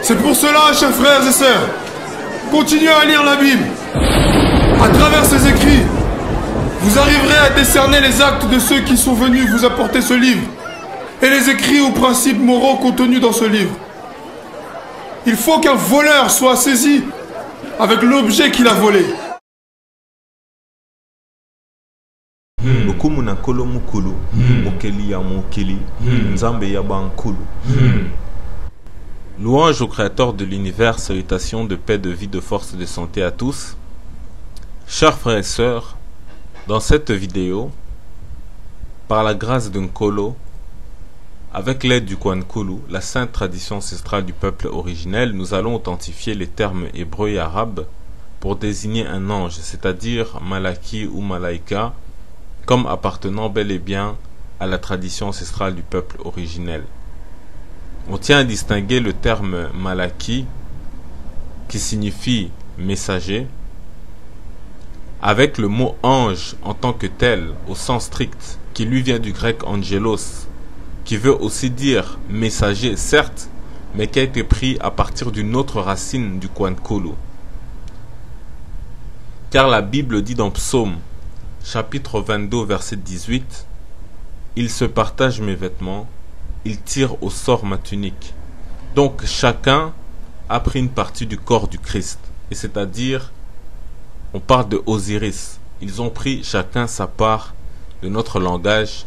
C'est pour cela, chers frères et sœurs, continuez à lire la Bible. À travers ces écrits, vous arriverez à décerner les actes de ceux qui sont venus vous apporter ce livre et les écrits ou principes moraux contenus dans ce livre. Il faut qu'un voleur soit saisi avec l'objet qu'il a volé. Louange au Créateur de l'univers, salutations de paix, de vie, de force et de santé à tous. Chers frères et sœurs, dans cette vidéo, par la grâce d'un Nkolo, avec l'aide du Kwankulu, la sainte tradition ancestrale du peuple originel, nous allons authentifier les termes hébreux et arabes pour désigner un ange, c'est-à-dire Malaki ou Malaika, comme appartenant bel et bien à la tradition ancestrale du peuple originel. On tient à distinguer le terme Malaki, qui signifie messager, avec le mot ange en tant que tel, au sens strict, qui lui vient du grec angelos, qui veut aussi dire messager, certes, mais qui a été pris à partir d'une autre racine du Kwankulu. Car la Bible dit dans Psaume, chapitre 22, verset 18, « Il se partage mes vêtements, il tire au sort ma tunique. » Donc chacun a pris une partie du corps du Christ, et c'est-à-dire, on parle de Osiris. Ils ont pris chacun sa part de notre langage,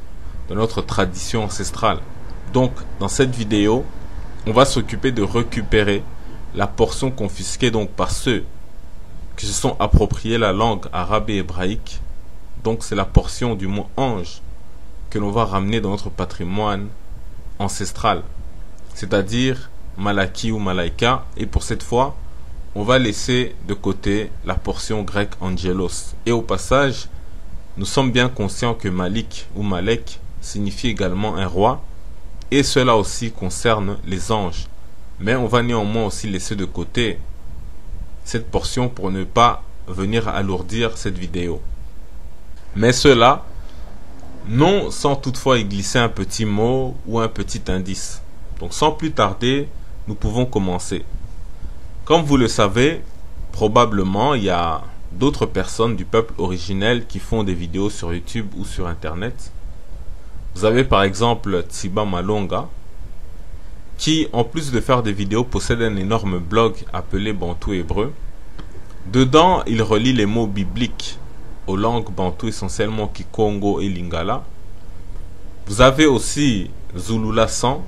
de notre tradition ancestrale. Donc, dans cette vidéo, on va s'occuper de récupérer la portion confisquée donc par ceux qui se sont appropriés la langue arabe et hébraïque. Donc, c'est la portion du mot ange que l'on va ramener dans notre patrimoine ancestral, c'est-à-dire Malaki ou Malaika. Et pour cette fois, on va laisser de côté la portion grecque angelos. Et au passage, nous sommes bien conscients que Malik ou Malek signifie également un roi, et cela aussi concerne les anges. Mais on va néanmoins aussi laisser de côté cette portion pour ne pas venir alourdir cette vidéo. Mais cela, non sans toutefois y glisser un petit mot ou un petit indice. Donc sans plus tarder, nous pouvons commencer. Comme vous le savez, probablement il y a d'autres personnes du peuple originel qui font des vidéos sur YouTube ou sur Internet. Vous avez par exemple Tsiba Malonga, qui en plus de faire des vidéos possède un énorme blog appelé Bantou Hébreu. Dedans, il relie les mots bibliques aux langues bantou, essentiellement Kikongo et Lingala. Vous avez aussi Zulula 100,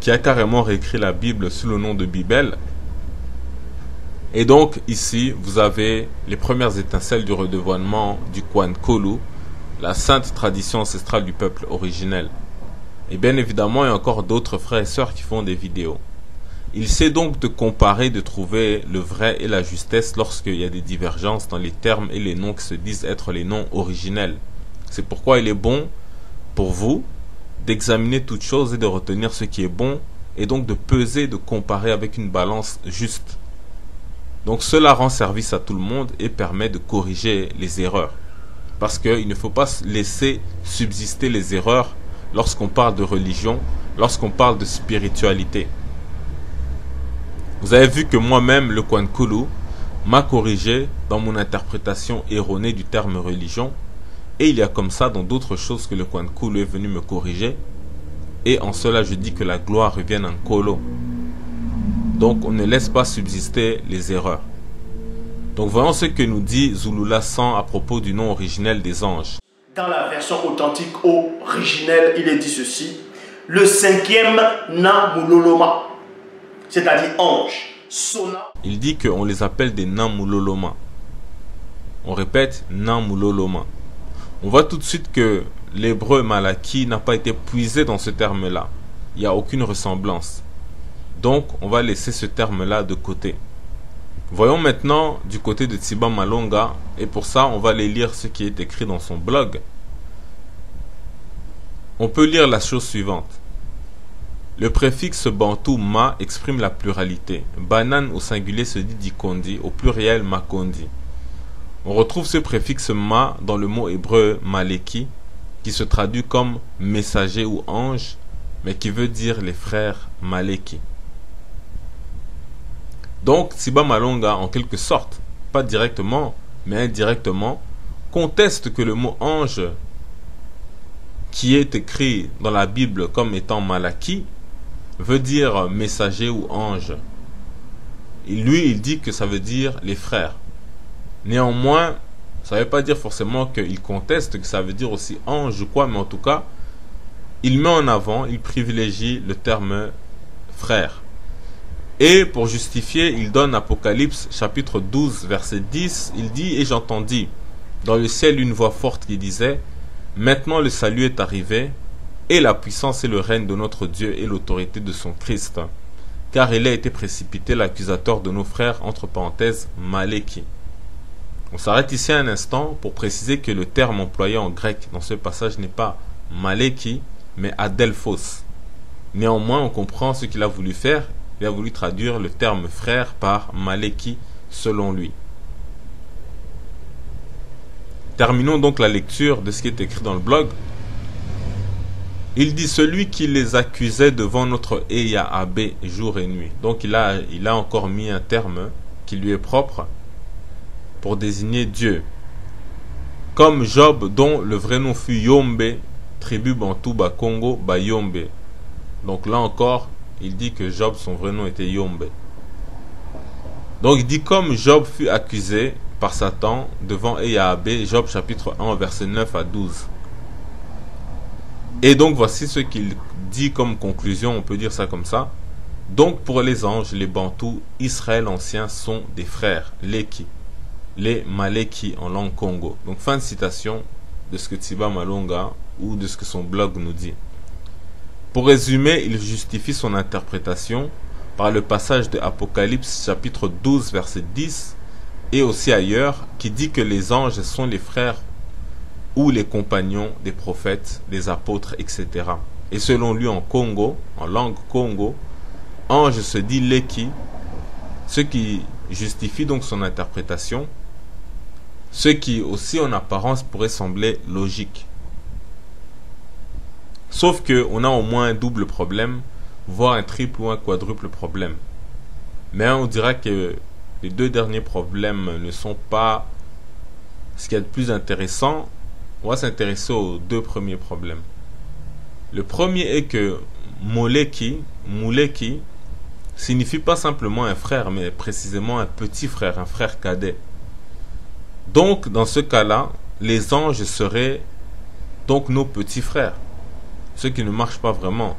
qui a carrément réécrit la Bible sous le nom de Bibel. Et donc ici, vous avez les premières étincelles du redevouement du Kwankulu, la sainte tradition ancestrale du peuple originel. Et bien évidemment, il y a encore d'autres frères et sœurs qui font des vidéos. Il sait donc de comparer, de trouver le vrai et la justesse lorsqu'il y a des divergences dans les termes et les noms qui se disent être les noms originels. C'est pourquoi il est bon pour vous d'examiner toutes choses et de retenir ce qui est bon, et donc de peser, de comparer avec une balance juste. Donc cela rend service à tout le monde et permet de corriger les erreurs. Parce qu'il ne faut pas laisser subsister les erreurs lorsqu'on parle de religion, lorsqu'on parle de spiritualité. Vous avez vu que moi-même, le Kwankulu, m'a corrigé dans mon interprétation erronée du terme religion. Et il y a comme ça dans d'autres choses que le Kwankulu est venu me corriger. Et en cela, je dis que la gloire revienne en Nkolo. Donc on ne laisse pas subsister les erreurs. Donc voyons ce que nous dit Zulula 100 à propos du nom originel des anges. Dans la version authentique originelle, il est dit ceci: le cinquième Namuloloma, c'est-à-dire ange, sonna. Il dit qu'on les appelle des Namuloloma. On répète Namuloloma. On voit tout de suite que l'hébreu Malaki n'a pas été puisé dans ce terme-là. Il n'y a aucune ressemblance. Donc on va laisser ce terme-là de côté. Voyons maintenant du côté de Tsiba Malonga, et pour ça on va aller lire ce qui est écrit dans son blog. On peut lire la chose suivante. Le préfixe bantou ma exprime la pluralité. Banane au singulier se dit dikondi, au pluriel makondi. On retrouve ce préfixe ma dans le mot hébreu maleki, qui se traduit comme messager ou ange, mais qui veut dire les frères maleki. Donc Tsiba Malonga, en quelque sorte, pas directement, mais indirectement, conteste que le mot ange, qui est écrit dans la Bible comme étant Malaki, veut dire messager ou ange. Et lui, il dit que ça veut dire les frères. Néanmoins, ça ne veut pas dire forcément qu'il conteste que ça veut dire aussi ange ou quoi, mais en tout cas, il met en avant, il privilégie le terme frère. Et pour justifier, il donne Apocalypse chapitre 12 verset 10, il dit « Et j'entendis dans le ciel une voix forte qui disait « Maintenant le salut est arrivé, et la puissance et le règne de notre Dieu et l'autorité de son Christ, car il a été précipité l'accusateur de nos frères, entre parenthèses, Maléki. » On s'arrête ici un instant pour préciser que le terme employé en grec dans ce passage n'est pas Maléki, mais Adelphos. Néanmoins, on comprend ce qu'il a voulu faire. Il a voulu traduire le terme frère par Maléki selon lui. Terminons donc la lecture de ce qui est écrit dans le blog. Il dit celui qui les accusait devant notre Eya Abbé jour et nuit. Donc il a encore mis un terme qui lui est propre pour désigner Dieu. Comme Job dont le vrai nom fut Yombe, tribu Bantou Bakongo Bayombe. Donc là encore, il dit que Job, son vrai nom était Yombe. Donc il dit comme Job fut accusé par Satan devant Eyahabé, Job chapitre 1 verset 9 à 12. Et donc voici ce qu'il dit comme conclusion, on peut dire ça comme ça. Donc pour les anges, les Bantous, Israël ancien sont des frères, Leki, les Maleki en langue Congo. Donc fin de citation de ce que Tsiba Malonga ou de ce que son blog nous dit. Pour résumer, il justifie son interprétation par le passage de Apocalypse chapitre 12 verset 10 et aussi ailleurs qui dit que les anges sont les frères ou les compagnons des prophètes, des apôtres, etc. Et selon lui en Congo, en langue Congo, ange se dit Leki, ce qui justifie donc son interprétation, ce qui aussi en apparence pourrait sembler logique. Sauf qu'on a au moins un double problème, voire un triple ou un quadruple problème. Mais on dira que les deux derniers problèmes ne sont pas ce qu'il y a de plus intéressant. On va s'intéresser aux deux premiers problèmes. Le premier est que Mouleki signifie pas simplement un frère, mais précisément un petit frère, un frère cadet. Donc, dans ce cas-là, les anges seraient donc nos petits frères. Ce qui ne marche pas vraiment.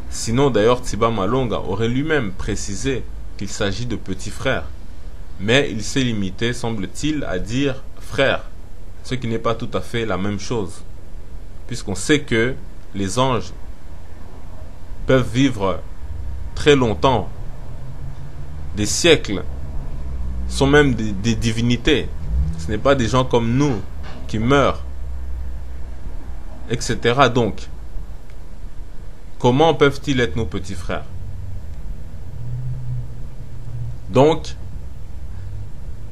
Sinon, d'ailleurs, Tsiba Malonga aurait lui-même précisé qu'il s'agit de petits frères. Mais il s'est limité, semble-t-il, à dire frère, ce qui n'est pas tout à fait la même chose. Puisqu'on sait que les anges peuvent vivre très longtemps, des siècles, sont même des divinités. Ce n'est pas des gens comme nous qui meurent, etc. Donc, comment peuvent-ils être nos petits frères? Donc,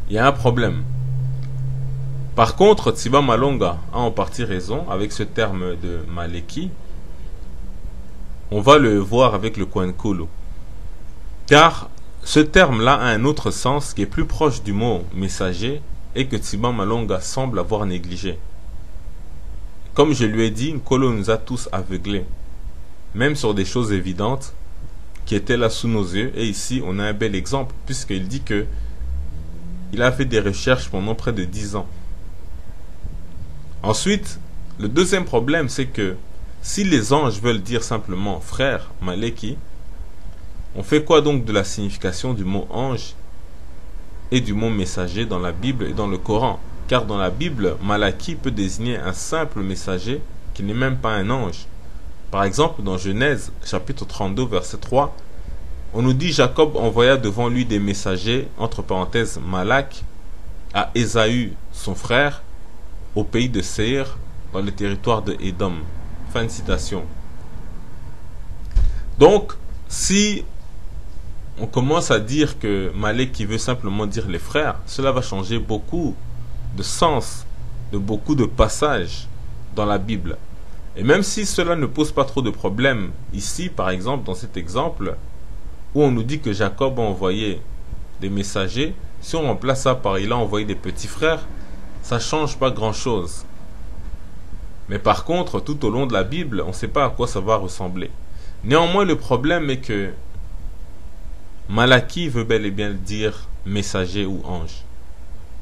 il y a un problème. Par contre, Tsiba Malonga a en partie raison avec ce terme de Maleki. On va le voir avec le Kwankulu. Car ce terme-là a un autre sens qui est plus proche du mot messager et que Tsiba Malonga semble avoir négligé. Comme je lui ai dit, Nkolo nous a tous aveuglés, même sur des choses évidentes qui étaient là sous nos yeux. Et ici, on a un bel exemple, puisqu'il dit que il a fait des recherches pendant près de 10 ans. Ensuite, le deuxième problème, c'est que si les anges veulent dire simplement frère, Maleki, on fait quoi donc de la signification du mot ange et du mot messager dans la Bible et dans le Coran? Car dans la Bible, Malaki peut désigner un simple messager qui n'est même pas un ange. Par exemple, dans Genèse, chapitre 32, verset 3, on nous dit Jacob envoya devant lui des messagers, entre parenthèses Malak, à Ésaü, son frère, au pays de Séir, dans le territoire de Édom. Fin de citation. Donc, si on commence à dire que Malek qui veut simplement dire les frères, cela va changer beaucoup de sens, de beaucoup de passages dans la Bible. Et même si cela ne pose pas trop de problèmes, ici par exemple dans cet exemple, où on nous dit que Jacob a envoyé des messagers, si on remplace ça par il a envoyé des petits frères, ça ne change pas grand-chose. Mais par contre, tout au long de la Bible, on ne sait pas à quoi ça va ressembler. Néanmoins, le problème est que Malaki veut bel et bien dire messager ou ange.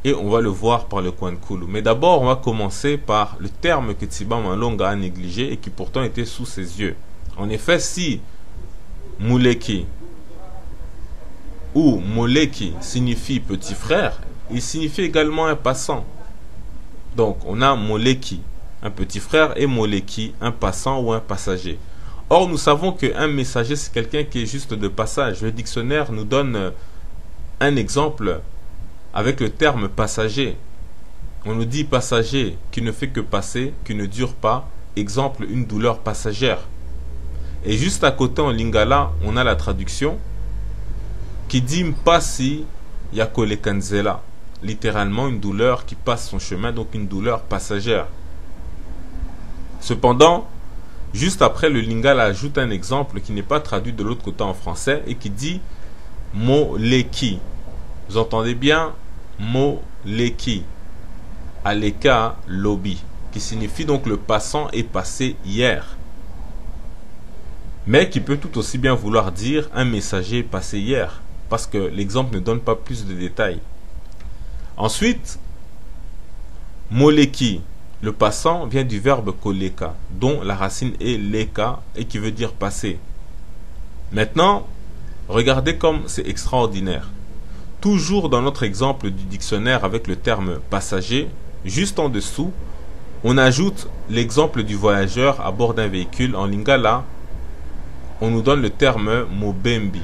Et on va le voir par le coin de Koulou. Mais d'abord, on va commencer par le terme que Tsiba Malonga a négligé et qui pourtant était sous ses yeux. En effet, si Mouleki ou Moleki signifie petit frère, il signifie également un passant. Donc, on a Moleki, un petit frère, et Moleki, un passant ou un passager. Or, nous savons qu'un messager, c'est quelqu'un qui est juste de passage. Le dictionnaire nous donne un exemple avec le terme passager. On nous dit passager qui ne fait que passer, qui ne dure pas. Exemple, une douleur passagère. Et juste à côté en lingala, on a la traduction qui dit Mpasi Yakole Kanzela. Littéralement une douleur qui passe son chemin, donc une douleur passagère. Cependant, juste après, le lingala ajoute un exemple qui n'est pas traduit de l'autre côté en français et qui dit Moleki. Vous entendez bien Moleki. Aleka Lobi, qui signifie donc le passant est passé hier. Mais qui peut tout aussi bien vouloir dire un messager est passé hier, parce que l'exemple ne donne pas plus de détails. Ensuite, Moleki, le passant, vient du verbe koleka, dont la racine est leka et qui veut dire passer. Maintenant, regardez comme c'est extraordinaire. Toujours dans notre exemple du dictionnaire avec le terme passager, juste en dessous, on ajoute l'exemple du voyageur à bord d'un véhicule. En lingala, on nous donne le terme mobembi.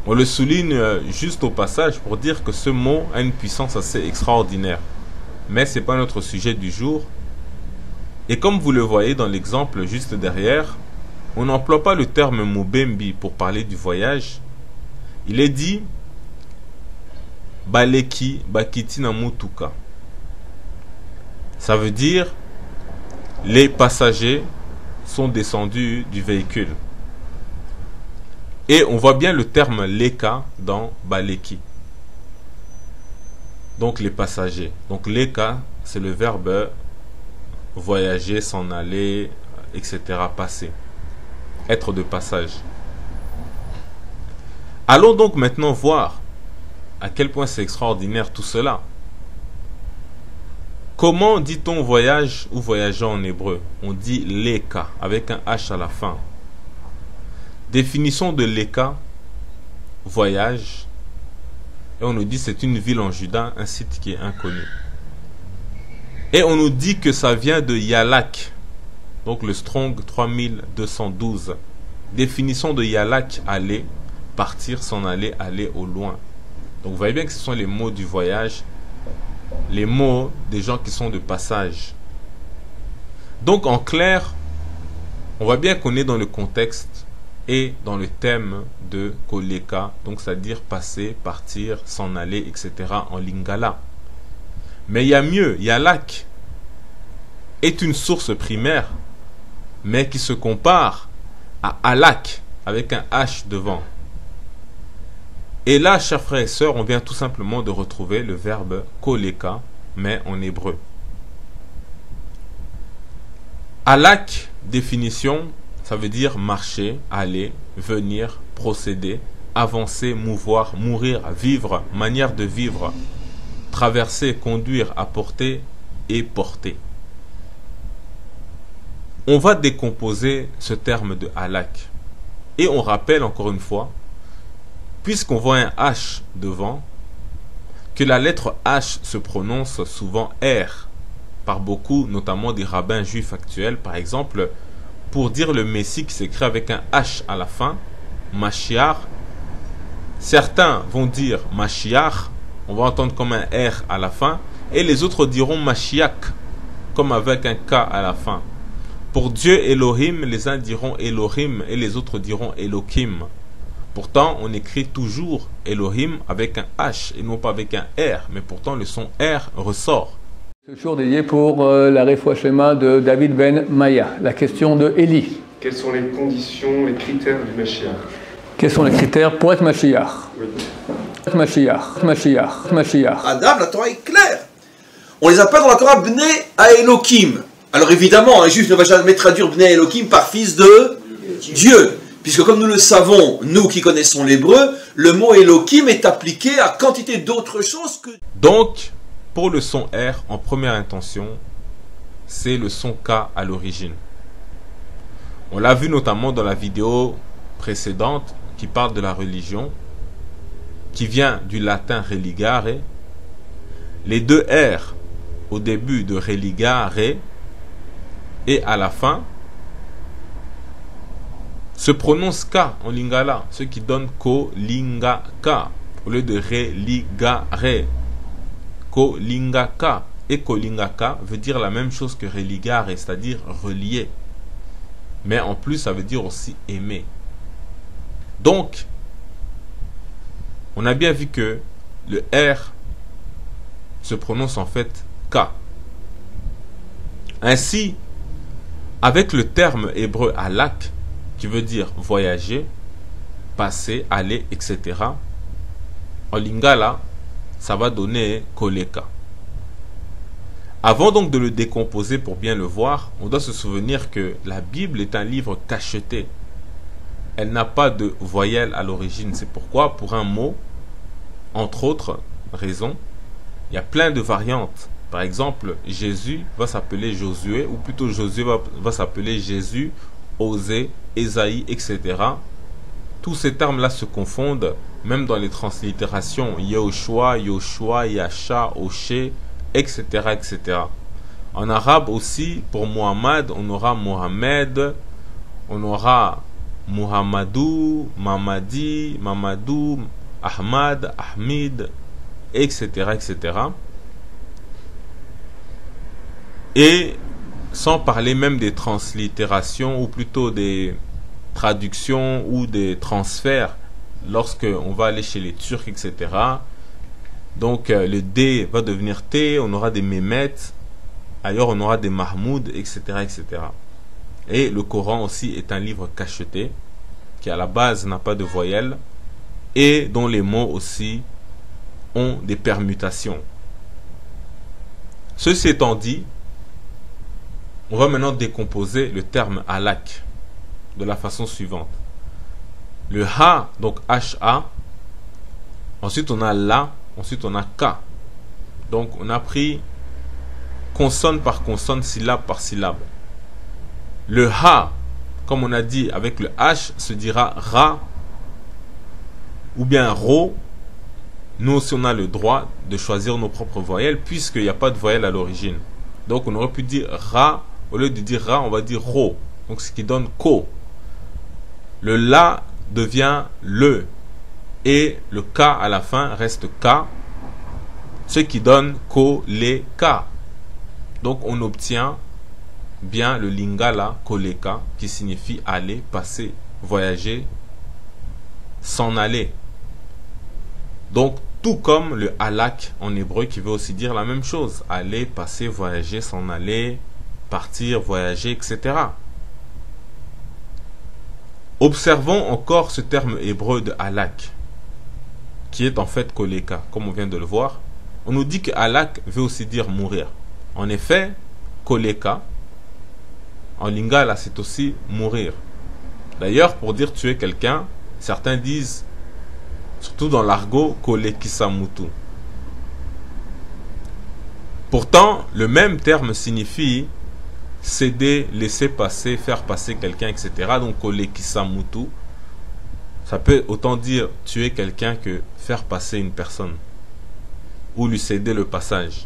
On le souligne juste au passage pour dire que ce mot a une puissance assez extraordinaire. Mais ce n'est pas notre sujet du jour. Et comme vous le voyez dans l'exemple juste derrière, on n'emploie pas le terme mobembi pour parler du voyage. Il est dit Baleki Bakiti Namutuka. Ça veut dire les passagers sont descendus du véhicule. Et on voit bien le terme leka dans Baleki. Donc les passagers. Donc leka, c'est le verbe voyager, s'en aller, etc. Passer. Être de passage. Allons donc maintenant voir à quel point c'est extraordinaire tout cela. Comment dit-on voyage ou voyageant en hébreu? On dit leka avec un H à la fin. Définition de leka, voyage. Et on nous dit c'est une ville en Juda, un site qui est inconnu. Et on nous dit que ça vient de Yalak. Donc le Strong 3212. Définition de Yalak, aller, partir, s'en aller, aller au loin. Donc vous voyez bien que ce sont les mots du voyage, les mots des gens qui sont de passage. Donc en clair, on voit bien qu'on est dans le contexte et dans le thème de koleka, donc c'est-à-dire passer, partir, s'en aller, etc. en lingala. Mais il y a mieux, Yalak est une source primaire, mais qui se compare à Alak avec un H devant. Et là, chers frères et sœurs, on vient tout simplement de retrouver le verbe koleka, mais en hébreu. Alak, définition, ça veut dire marcher, aller, venir, procéder, avancer, mouvoir, mourir, vivre, manière de vivre, traverser, conduire, apporter et porter. On va décomposer ce terme de alak. Et on rappelle encore une fois, puisqu'on voit un H devant, que la lettre H se prononce souvent R, par beaucoup, notamment des rabbins juifs actuels, par exemple, pour dire le Messie qui s'écrit avec un H à la fin, Mashiach. Certains vont dire Mashiach, on va entendre comme un R à la fin, et les autres diront Mashiach, comme avec un K à la fin. Pour Dieu Elohim, les uns diront Elohim et les autres diront Elohim. Pourtant, on écrit toujours Elohim avec un H et non pas avec un R, mais pourtant le son R ressort. Ce jour dédié pour la Refoua Shema de David Ben Maya, la question de Élie. Quelles sont les conditions, les critères du Mashiach? Quels sont les critères pour être Mashiach? Mashiach. Adam, la Torah est claire. On les appelle dans la Torah Bnei Elohim. Alors évidemment, un juif ne va jamais traduire Bnei Elohim par fils de Dieu. Puisque comme nous le savons, nous qui connaissons l'hébreu, le mot Elohim est appliqué à quantité d'autres choses que... Donc, pour le son R, en première intention, c'est le son K à l'origine. On l'a vu notamment dans la vidéo précédente qui parle de la religion, qui vient du latin religare. Les deux R au début de religare et à la fin se prononcent K en lingala, ce qui donne ko-linga-ka au lieu de religare. Ko-linga-ka et ko-linga-ka veut dire la même chose que religare, c'est-à-dire relié. Mais en plus, ça veut dire aussi aimer. Donc, on a bien vu que le R se prononce en fait K. Ainsi, avec le terme hébreu halak, qui veut dire voyager, passer, aller, etc. En lingala, ça va donner koleka. Avant donc de le décomposer pour bien le voir, on doit se souvenir que la Bible est un livre cacheté. Elle n'a pas de voyelle à l'origine. C'est pourquoi pour un mot, entre autres raisons, il y a plein de variantes. Par exemple, Jésus va s'appeler Josué, ou plutôt Josué va s'appeler Jésus, Osée, Ésaïe, etc. Tous ces termes-là se confondent, même dans les translittérations. Yehoshua, Yoshua, Yasha, Oshe, etc., etc. En arabe aussi, pour Muhammad, on aura Mohamed, on aura Muhammadou, Mamadi, Mamadou, Ahmad, Ahmid, etc., etc. Et sans parler même des translittérations, ou plutôt des traductions ou des transferts, lorsque on va aller chez les Turcs, etc. Donc le D va devenir T, on aura des Mehmet, ailleurs on aura des Mahmoud, etc., etc. Et le Coran aussi est un livre cacheté, qui à la base n'a pas de voyelle, et dont les mots aussi ont des permutations. Ceci étant dit, on va maintenant décomposer le terme halak de la façon suivante. Le ha, donc H-A, ensuite on a la, ensuite on a ka. Donc on a pris consonne par consonne, syllabe par syllabe. Le ha, comme on a dit avec le H, se dira ra ou bien ro. Nous aussi on a le droit de choisir nos propres voyelles puisqu'il n'y a pas de voyelle à l'origine. Donc on aurait pu dire ra, au lieu de dire ra, on va dire ro. Donc ce qui donne ko. Le la devient le. Et le K à la fin reste K. Ce qui donne ko, le, ka. Donc on obtient bien le lingala koleka qui signifie aller, passer, voyager, s'en aller. Donc tout comme le halak en hébreu qui veut aussi dire la même chose. Aller, passer, voyager, s'en aller, partir, voyager, etc. Observons encore ce terme hébreu de halak qui est en fait koleka, comme on vient de le voir. On nous dit que halak veut aussi dire mourir. En effet, koleka en lingala c'est aussi mourir. D'ailleurs, pour dire tuer quelqu'un, certains disent, surtout dans l'argot, kolekisamutu. Pourtant, le même terme signifie céder, laisser passer, faire passer quelqu'un, etc. Donc kolekisamutu, ça peut autant dire tuer quelqu'un que faire passer une personne ou lui céder le passage.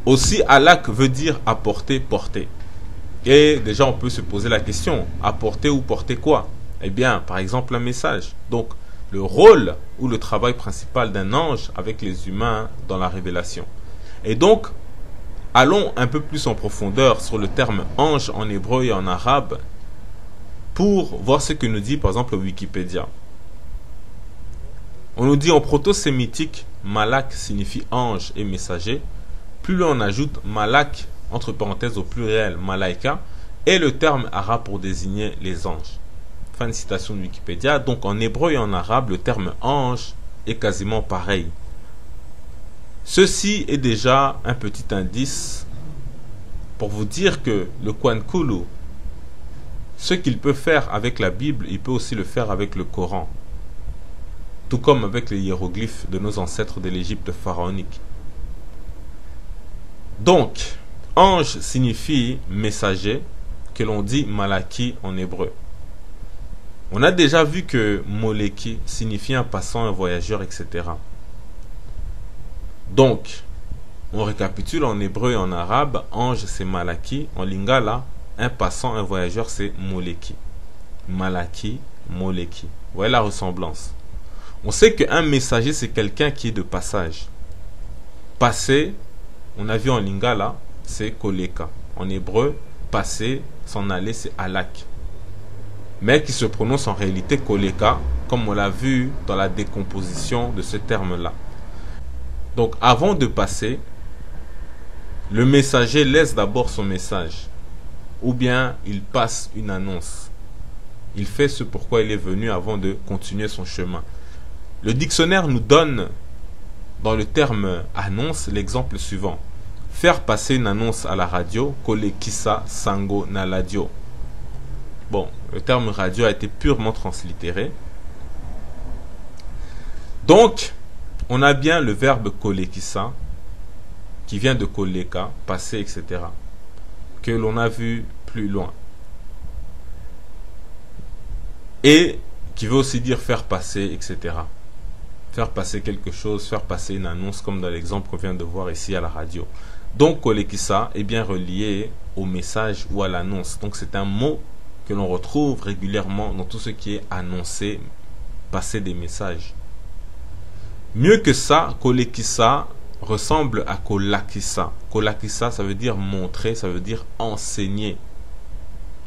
Aussi, halak veut dire apporter, porter. Et déjà, on peut se poser la question, apporter ou porter quoi? Eh bien, par exemple, un message. Donc, le rôle ou le travail principal d'un ange avec les humains dans la révélation. Et donc, allons un peu plus en profondeur sur le terme ange en hébreu et en arabe pour voir ce que nous dit par exemple Wikipédia. On nous dit en proto-sémitique, malak signifie ange et messager. Plus l'on ajoute malak, entre parenthèses au pluriel, malaika, est le terme arabe pour désigner les anges. Fin de citation de Wikipédia. Donc en hébreu et en arabe, le terme ange est quasiment pareil. Ceci est déjà un petit indice pour vous dire que le Kohen Kulu, ce qu'il peut faire avec la Bible, il peut aussi le faire avec le Coran. Tout comme avec les hiéroglyphes de nos ancêtres de l'Égypte pharaonique. Donc, ange signifie messager, que l'on dit malaki en hébreu. On a déjà vu que moleki signifie un passant, un voyageur, etc. Donc, on récapitule en hébreu et en arabe, ange c'est malaki, en lingala, un passant, un voyageur c'est moleki. Malaki, moleki. Vous voyez la ressemblance. On sait qu'un messager c'est quelqu'un qui est de passage. Passer, on a vu en lingala, c'est koleka. En hébreu, passer, s'en aller, c'est alak. Mais qui se prononce en réalité koleka, comme on l'a vu dans la décomposition de ce terme-là. Donc avant de passer, le messager laisse d'abord son message. Ou bien il passe une annonce. Il fait ce pourquoi il est venu avant de continuer son chemin. Le dictionnaire nous donne, dans le terme annonce, l'exemple suivant. Faire passer une annonce à la radio, kolekisa sango na radio. Bon, le terme radio a été purement translittéré. Donc, on a bien le verbe kolekisa, qui vient de koleka, passer, etc. Que l'on a vu plus loin. Et qui veut aussi dire faire passer, etc. Faire passer quelque chose, faire passer une annonce, comme dans l'exemple qu'on vient de voir ici à la radio. Donc, kolekisa est bien relié au message ou à l'annonce. Donc, c'est un mot que l'on retrouve régulièrement dans tout ce qui est annoncé, passer des messages. Mieux que ça, kolekisa ressemble à kolakisa. Kolakisa, ça veut dire montrer, ça veut dire enseigner,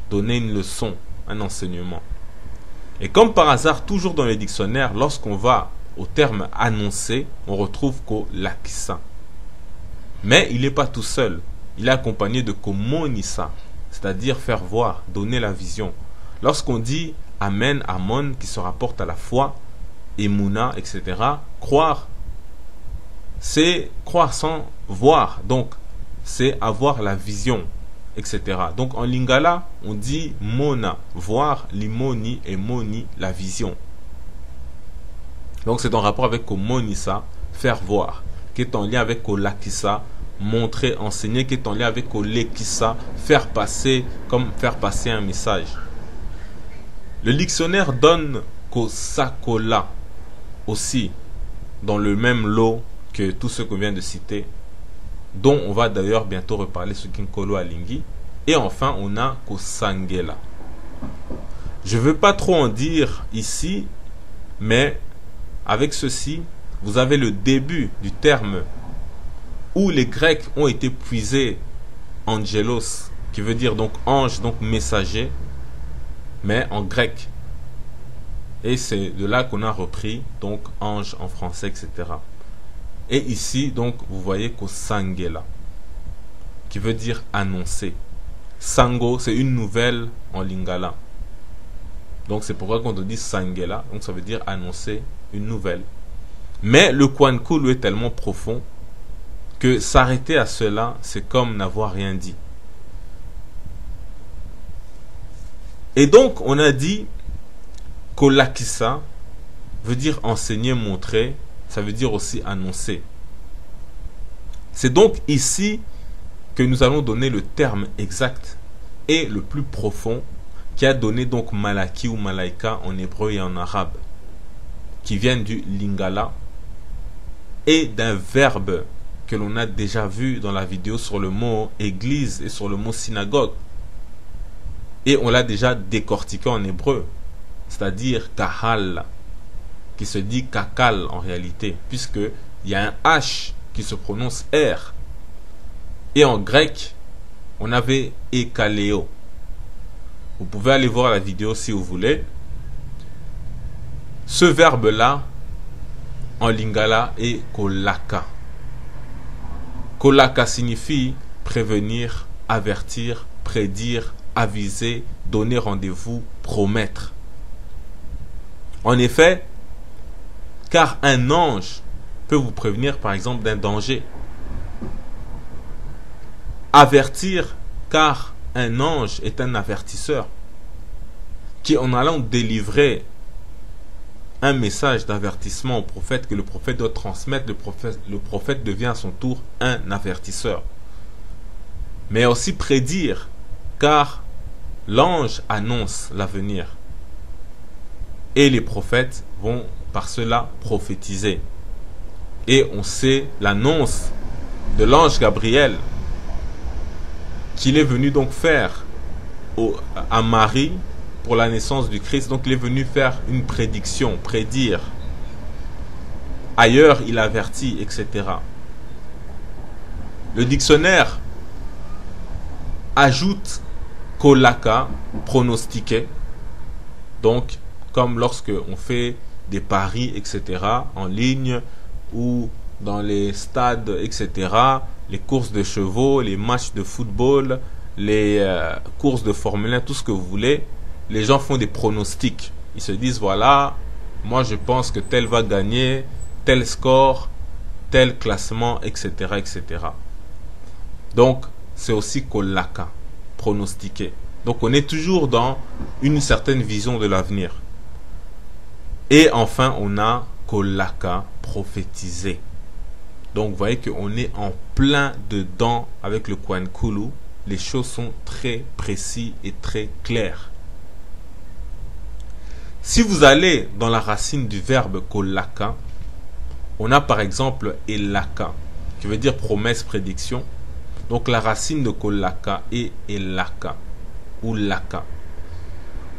donner une leçon, un enseignement. Et comme par hasard, toujours dans les dictionnaires, lorsqu'on va au terme annoncé, on retrouve kolakisa. Mais il n'est pas tout seul, il est accompagné de komonisa, c'est-à-dire faire voir, donner la vision. Lorsqu'on dit amen, amon, qui se rapporte à la foi, emuna, etc., croire, c'est croire sans voir, donc c'est avoir la vision, etc. Donc en lingala, on dit mona, voir, limoni et moni, la vision. Donc c'est en rapport avec komonisa, faire voir, qui est en lien avec kolakisa, montrer, enseigner, qui est en lien avec kolekisa, faire passer, comme faire passer un message. Le dictionnaire donne kosakola aussi dans le même lot que tout ce qu'on vient de citer, dont on va d'ailleurs bientôt reparler sur Kinkolo Alingi. Et enfin, on a kosangela. Je ne veux pas trop en dire ici, mais avec ceci, vous avez le début du terme où les Grecs ont été puisés angelos, qui veut dire donc ange, donc messager, mais en grec. Et c'est de là qu'on a repris donc ange en français, etc. Et ici, donc, vous voyez kosangela, qui veut dire annoncer. Sango, c'est une nouvelle en lingala. Donc c'est pourquoi quand on dit sangela, donc ça veut dire annoncer une nouvelle. Mais le Kohen Kulu est tellement profond que s'arrêter à cela, c'est comme n'avoir rien dit. Et donc, on a dit kolakisa veut dire enseigner, montrer, ça veut dire aussi annoncer. C'est donc ici que nous allons donner le terme exact et le plus profond qui a donné donc malaki ou malaika en hébreu et en arabe, qui viennent du lingala et d'un verbe que l'on a déjà vu dans la vidéo sur le mot église et sur le mot synagogue. Et on l'a déjà décortiqué en hébreu, c'est-à-dire kahal, qui se dit kakal en réalité, puisqu'il y a un H qui se prononce R. Et en grec, on avait ekaleo. Vous pouvez aller voir la vidéo si vous voulez. Ce verbe-là, en lingala, est kolaka. Kolaka signifie prévenir, avertir, prédire, aviser, donner rendez-vous, promettre. En effet, car un ange peut vous prévenir par exemple d'un danger. Avertir, car un ange est un avertisseur qui, en allant délivrer un message d'avertissement au prophète que le prophète doit transmettre, le prophète devient à son tour un avertisseur. Mais aussi prédire, car l'ange annonce l'avenir. Et les prophètes vont par cela prophétiser. Et on sait l'annonce de l'ange Gabriel qu'il est venu donc faire à Marie pour la naissance du Christ. Donc il est venu faire une prédiction, prédire. Ailleurs, il avertit, etc. Le dictionnaire ajoute kolaka, pronostiquer. Donc, comme lorsque on fait des paris, etc. en ligne ou dans les stades, etc. Les courses de chevaux, les matchs de football, les courses de Formule 1, tout ce que vous voulez. Les gens font des pronostics. Ils se disent, voilà, moi je pense que tel va gagner, tel score, tel classement, etc. etc. Donc, c'est aussi kolaka, pronostiquer. Donc, on est toujours dans une certaine vision de l'avenir. Et enfin, on a kolaka, prophétiser. Donc, vous voyez qu'on est en plein dedans avec le Kwankulu. Les choses sont très précises et très claires. Si vous allez dans la racine du verbe kolaka, on a par exemple elaka, qui veut dire promesse, prédiction. Donc la racine de kolaka est elaka ou laka.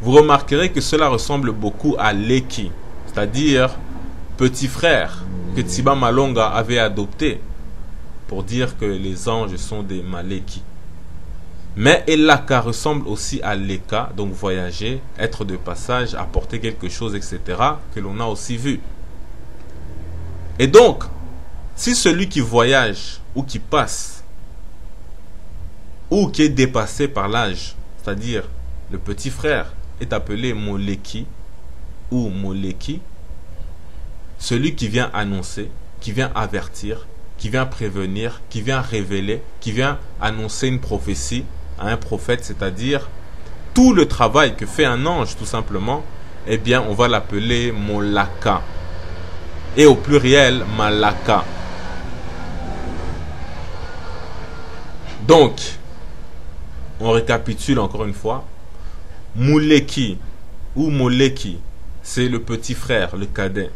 Vous remarquerez que cela ressemble beaucoup à leki, c'est-à-dire petit frère que Tsiba Malonga avait adopté pour dire que les anges sont des maleki. Mais elaka ressemble aussi à leka, donc voyager, être de passage, apporter quelque chose, etc., que l'on a aussi vu. Et donc, si celui qui voyage ou qui passe, ou qui est dépassé par l'âge, c'est-à-dire le petit frère, est appelé moleki ou moleki, celui qui vient annoncer, qui vient avertir, qui vient prévenir, qui vient révéler, qui vient annoncer une prophétie à un prophète, c'est-à-dire tout le travail que fait un ange tout simplement, eh bien on va l'appeler molaka. Et au pluriel, malaka. Donc, on récapitule encore une fois. Mouleki ou moleki, c'est le petit frère, le cadet.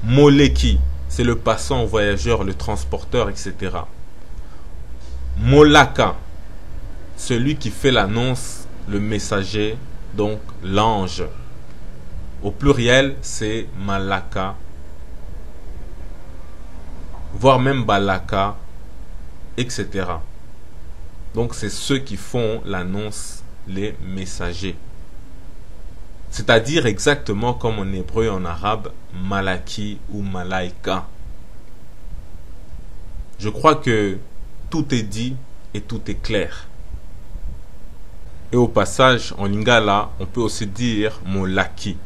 Moleki, c'est le passant, voyageur, le transporteur, etc. Molaka, celui qui fait l'annonce, le messager, donc l'ange. Au pluriel, c'est malaka, voire même balaka, etc. Donc c'est ceux qui font l'annonce, les messagers. C'est-à-dire exactement comme en hébreu et en arabe, malaki ou malaika. Je crois que tout est dit et tout est clair. Et au passage, en lingala, on peut aussi dire molaki,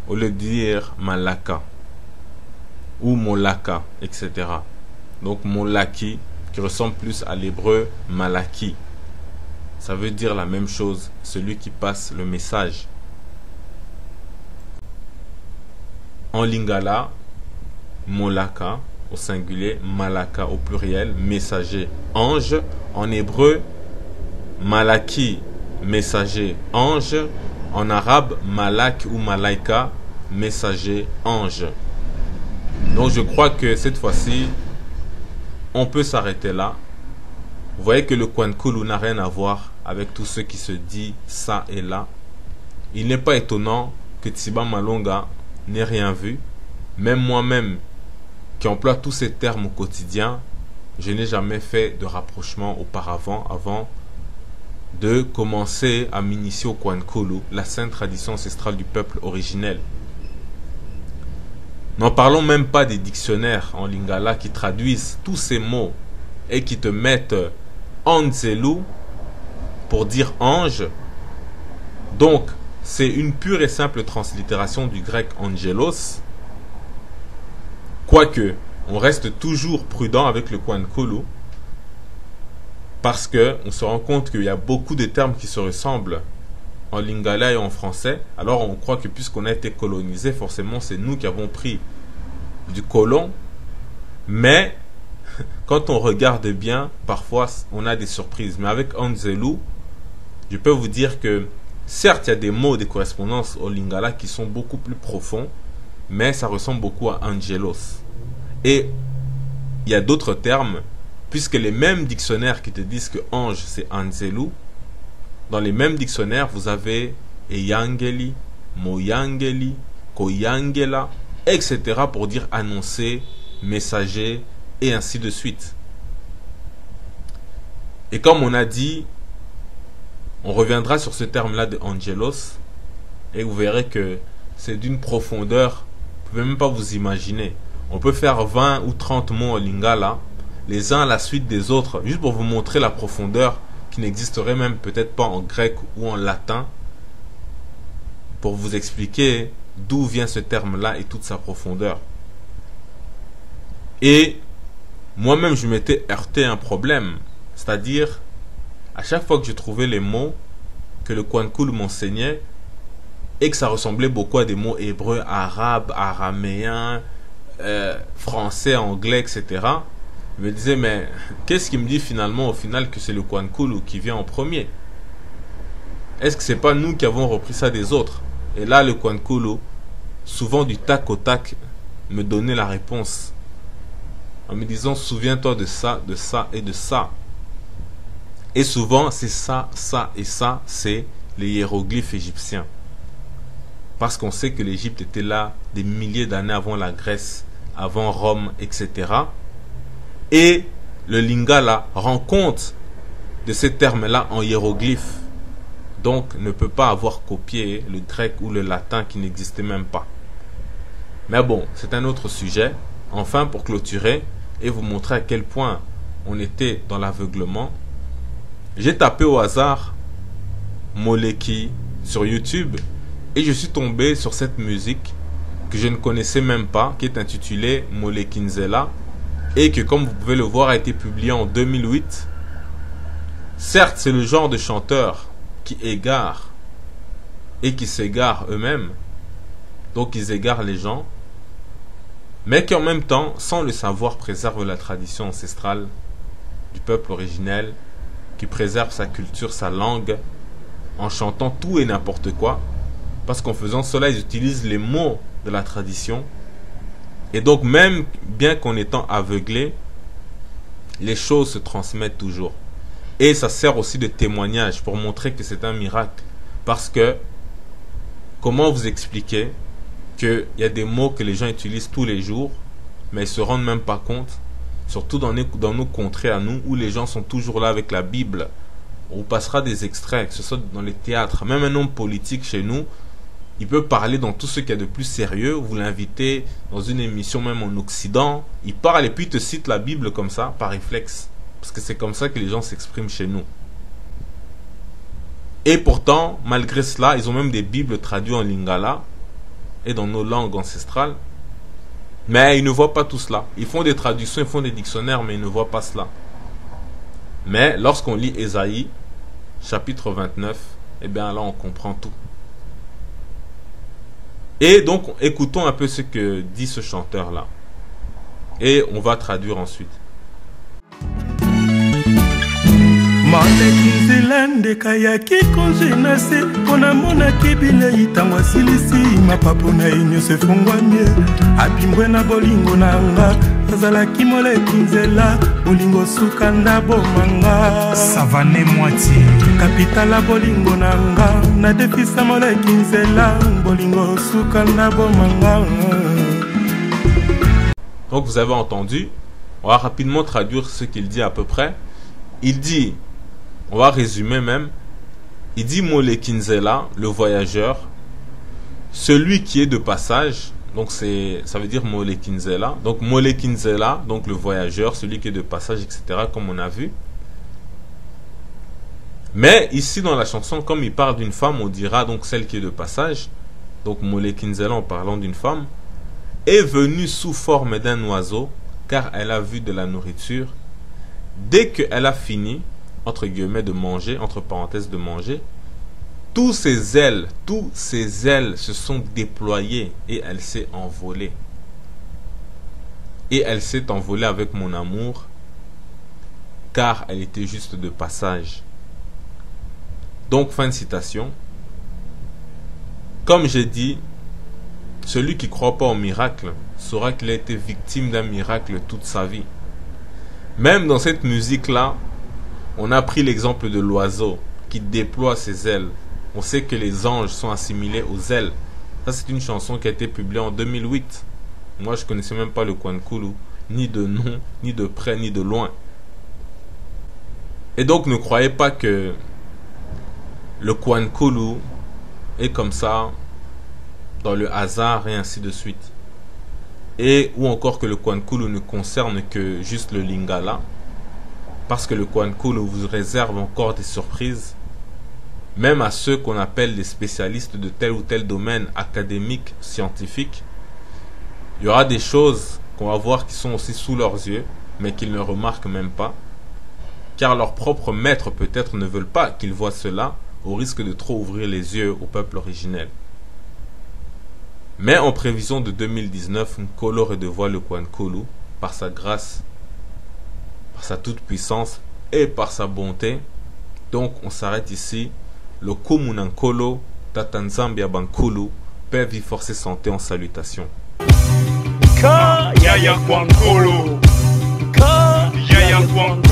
au lieu de dire malaka, ou molaka, etc. Donc molaki, qui ressemble plus à l'hébreu malaki. Ça veut dire la même chose, celui qui passe le message. En lingala, molaka au singulier, malaka au pluriel, messager, ange. En hébreu, malaki, messager, ange. En arabe, malak ou malaika, messager, ange. Donc je crois que cette fois-ci, on peut s'arrêter là. Vous voyez que le Kwankulu n'a rien à voir avec tout ce qui se dit ça et là. Il n'est pas étonnant que Tsiba Malonga n'ait rien vu. Même moi-même, qui emploie tous ces termes au quotidien, je n'ai jamais fait de rapprochement auparavant, avant de commencer à m'initier au Kwankulu, la sainte tradition ancestrale du peuple originel. N'en parlons même pas des dictionnaires en lingala qui traduisent tous ces mots et qui te mettent Anzelu pour dire ange. Donc, c'est une pure et simple translittération du grec angelos. Quoique, on reste toujours prudent avec le Kwankulu, parce que on se rend compte qu'il y a beaucoup de termes qui se ressemblent en lingala et en français. Alors on croit que puisqu'on a été colonisé, forcément c'est nous qui avons pris du colon. Mais quand on regarde bien, parfois on a des surprises. Mais avec Anzelu, je peux vous dire que certes il y a des mots, des correspondances au lingala qui sont beaucoup plus profonds, mais ça ressemble beaucoup à angelos. Et il y a d'autres termes, puisque les mêmes dictionnaires qui te disent que ange c'est Anzelu, dans les mêmes dictionnaires vous avez Eyangeli, Moyangeli, Koyangela, etc. pour dire annoncer, messager, et ainsi de suite. Et comme on a dit, on reviendra sur ce terme-là de angelos, et vous verrez que c'est d'une profondeur, vous ne pouvez même pas vous imaginer. On peut faire 20 ou 30 mots en lingala, les uns à la suite des autres, juste pour vous montrer la profondeur qui n'existerait même peut-être pas en grec ou en latin, pour vous expliquer d'où vient ce terme-là et toute sa profondeur. Et moi-même, je m'étais heurté à un problème, c'est-à-dire, à chaque fois que je trouvais les mots que le Kwankulu m'enseignait, et que ça ressemblait beaucoup à des mots hébreux, arabes, araméens, français, anglais, etc., je me disais, mais qu'est-ce qui me dit finalement au final que c'est le Kwankulu qui vient en premier? Est-ce que c'est pas nous qui avons repris ça des autres? Et là, le Kwankulu, souvent du tac au tac, me donnait la réponse en me disant, souviens-toi de ça et de ça. Et souvent, c'est ça, ça et ça, c'est les hiéroglyphes égyptiens. Parce qu'on sait que l'Égypte était là des milliers d'années avant la Grèce, avant Rome, etc. Et le lingala rend compte de ces termes-là en hiéroglyphes. Donc, ne peut pas avoir copié le grec ou le latin qui n'existait même pas. Mais bon, c'est un autre sujet. Enfin, pour clôturer et vous montrer à quel point on était dans l'aveuglement, j'ai tapé au hasard Moleki sur YouTube et je suis tombé sur cette musique que je ne connaissais même pas, qui est intitulée Moleki Nzela, et que, comme vous pouvez le voir, a été publiée en 2008. Certes, c'est le genre de chanteur qui égare et qui s'égare eux-mêmes, donc ils égarent les gens, mais qui en même temps, sans le savoir, préserve la tradition ancestrale du peuple originel, qui préserve sa culture, sa langue, en chantant tout et n'importe quoi, parce qu'en faisant cela, ils utilisent les mots de la tradition. Et donc, même bien qu'en étant aveuglé, les choses se transmettent toujours. Et ça sert aussi de témoignage pour montrer que c'est un miracle. Parce que, comment vous expliquer qu'il y a des mots que les gens utilisent tous les jours, mais ils ne se rendent même pas compte, surtout dans nos contrées à nous, où les gens sont toujours là avec la Bible. On passera des extraits, que ce soit dans les théâtres. Même un homme politique chez nous, il peut parler dans tout ce qu'il y a de plus sérieux. Vous l'invitez dans une émission même en Occident, il parle et puis il te cite la Bible comme ça, par réflexe. Parce que c'est comme ça que les gens s'expriment chez nous. Et pourtant, malgré cela, ils ont même des Bibles traduites en lingala et dans nos langues ancestrales. Mais ils ne voient pas tout cela. Ils font des traductions, ils font des dictionnaires, mais ils ne voient pas cela. Mais lorsqu'on lit Ésaïe, chapitre 29, eh bien là on comprend tout. Et donc, écoutons un peu ce que dit ce chanteur-là. Et on va traduire ensuite. Moleki nzela ndekayaki konje na se mpona monaki bilei ntango asilisi mapapu na ye nyonso efungwami apimbwe na bolingo na nga azalaki moleki nzela bolingo suka ndabomanga savane moitié kapitala bolingo na nga nadefisa moleki nzela bolingo suka ndabomanga. Donc vous avez entendu, on va rapidement traduire ce qu'il dit à peu près. Il dit, on va résumer même, il dit Moleki Nzela, le voyageur, celui qui est de passage, donc ça veut dire Moleki Nzela, donc Moleki Nzela, donc le voyageur, celui qui est de passage, etc., comme on a vu. Mais ici dans la chanson, comme il parle d'une femme, on dira donc celle qui est de passage. Donc Molé Kinzela, en parlant d'une femme, est venue sous forme d'un oiseau, car elle a vu de la nourriture. Dès qu'elle a fini, entre guillemets, de manger, entre parenthèses de manger, tous ses ailes se sont déployées et elle s'est envolée. Et elle s'est envolée avec mon amour, car elle était juste de passage. Donc, fin de citation. Comme j'ai dit, celui qui ne croit pas au miracle saura qu'il a été victime d'un miracle toute sa vie. Même dans cette musique-là, on a pris l'exemple de l'oiseau qui déploie ses ailes. On sait que les anges sont assimilés aux ailes. Ça, c'est une chanson qui a été publiée en 2008. Moi, je ne connaissais même pas le Kwankulu, ni de nom, ni de près, ni de loin. Et donc, ne croyez pas que le Kwankulu est comme ça, dans le hasard et ainsi de suite. Et ou encore que le Kwankulu ne concerne que juste le Lingala, parce que le Kwankulu vous réserve encore des surprises, même à ceux qu'on appelle des spécialistes de tel ou tel domaine académique, scientifique. Il y aura des choses qu'on va voir qui sont aussi sous leurs yeux, mais qu'ils ne remarquent même pas, car leurs propres maîtres peut-être ne veulent pas qu'ils voient cela, au risque de trop ouvrir les yeux au peuple originel. Mais en prévision de 2019, Nkolo redevoit le Kwankulu par sa grâce, par sa toute puissance et par sa bonté. Donc on s'arrête ici. Le Kumunankolo, Tatanzambia Bankulu, paix, vie, force et santé en salutation. Yaya Kwankolo, Yaya Kwankolo.